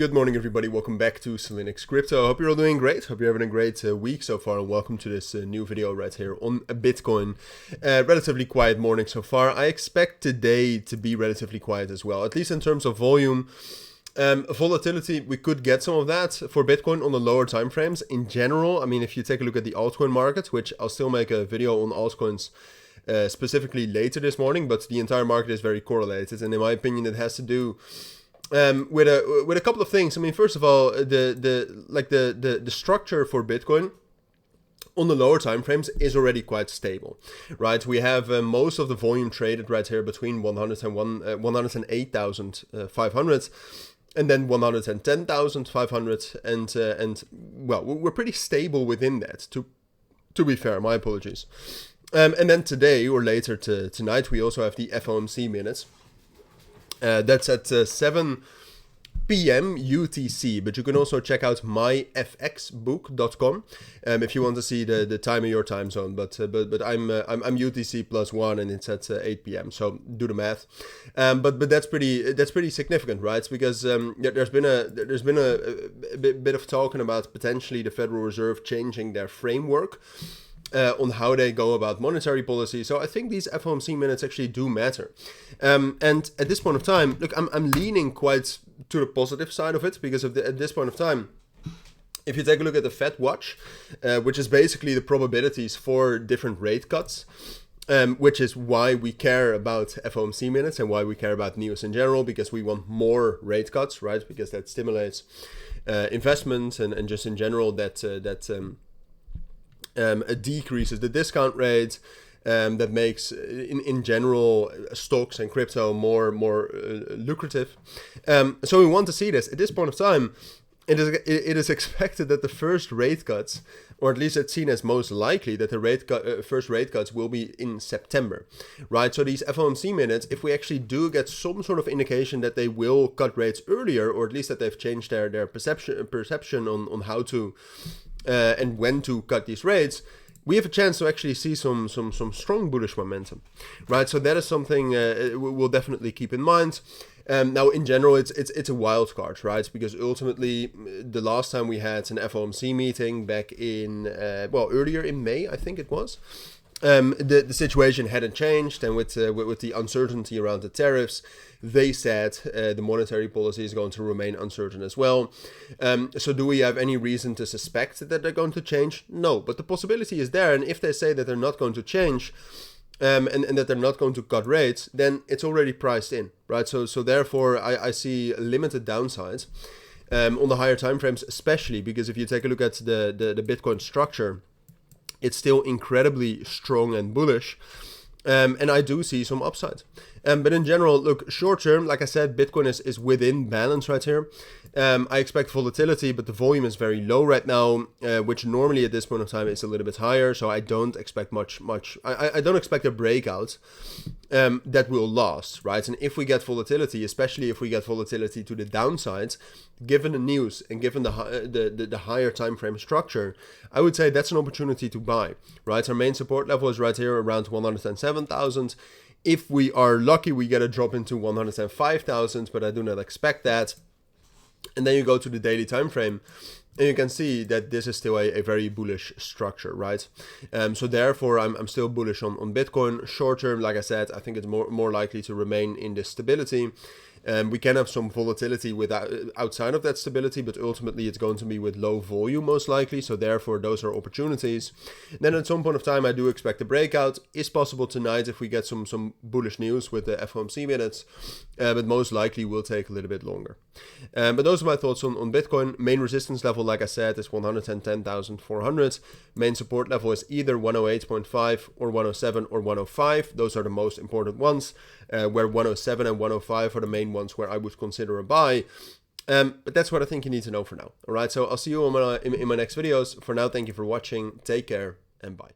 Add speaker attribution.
Speaker 1: Good morning, everybody. Welcome back to Cilinix Crypto. I hope you're all doing great. Hope you're having a great week so far, and welcome to this new video right here on Bitcoin. Relatively quiet morning so far. I expect today to be relatively quiet as well, at least in terms of volume. Volatility, we could get some of that for Bitcoin on the lower time frames. In general, I mean, if you take a look at the altcoin market, which I'll still make a video on altcoins specifically later this morning, but the entire market is very correlated, and in my opinion, it has to do with a couple of things. I mean, first of all, the structure for Bitcoin on the lower time frames is already quite stable, right? We have most of the volume traded right here between 108,500 and then 110,500, and well, we're pretty stable within that. To be fair, my apologies. And then today or later tonight, we also have the FOMC minutes. That's at 7 p.m. UTC, but you can also check out myfxbook.com if you want to see the time of your time zone. But I'm UTC +1 and it's at 8 p.m. So do the math. But that's pretty significant, right? Because there's been a bit of talking about potentially the Federal Reserve changing their framework on how they go about monetary policy. So I think these FOMC minutes actually do matter. And at this point of time, look, I'm leaning quite to the positive side of it, because at this point of time, if you take a look at the Fed Watch, which is basically the probabilities for different rate cuts, which is why we care about FOMC minutes and why we care about news in general, because we want more rate cuts, right? Because that stimulates investment and just in general decreases the discount rate, that makes in general stocks and crypto more lucrative. So we want to see this. At this point of time, it is expected that the first rate cuts, or at least it's seen as most likely that the first rate cuts will be in September, right? So these FOMC minutes, if we actually do get some sort of indication that they will cut rates earlier, or at least that they've changed their perception on how to and when to cut these rates, we have a chance to actually see some strong bullish momentum, right? So that is something we'll definitely keep in mind. Now, in general, it's a wild card, right? Because ultimately, the last time we had an FOMC meeting back in earlier in May, I think it was. The situation hadn't changed, and with the uncertainty around the tariffs, they said the monetary policy is going to remain uncertain as well. So do we have any reason to suspect that they're going to change? No, but the possibility is there, and if they say that they're not going to change, and that they're not going to cut rates, then it's already priced in, right? So therefore, I see limited downsides on the higher time frames, especially because if you take a look at the Bitcoin structure, it's still incredibly strong and bullish, and I do see some upside. But in general, look, short term, like I said, Bitcoin is within balance right here. I expect volatility, but the volume is very low right now, which normally at this point of time is a little bit higher. So I don't expect much. I don't expect a breakout that will last, right? And if we get volatility, especially if we get volatility to the downside, given the news and given the higher time frame structure, I would say that's an opportunity to buy, right? Our main support level is right here around 107,000. If we are lucky, we get a drop into 105,000, but I do not expect that. And then you go to the daily time frame, and you can see that this is still a very bullish structure, right? So therefore, I'm still bullish on Bitcoin. Short term, like I said, I think it's more likely to remain in this stability. We can have some volatility outside of that stability, but ultimately it's going to be with low volume most likely. So therefore, those are opportunities. Then at some point of time, I do expect a breakout. Is possible tonight if we get some bullish news with the FOMC minutes, but most likely will take a little bit longer. But those are my thoughts on Bitcoin. Main resistance level, like I said, is 110,400. Main support level is either 108.5 or 107 or 105. Those are the most important ones, where 107 and 105 are the main ones where I would consider a buy. But that's what I think you need to know for now. All right, so I'll see you in my next videos. For now, thank you for watching. Take care and bye.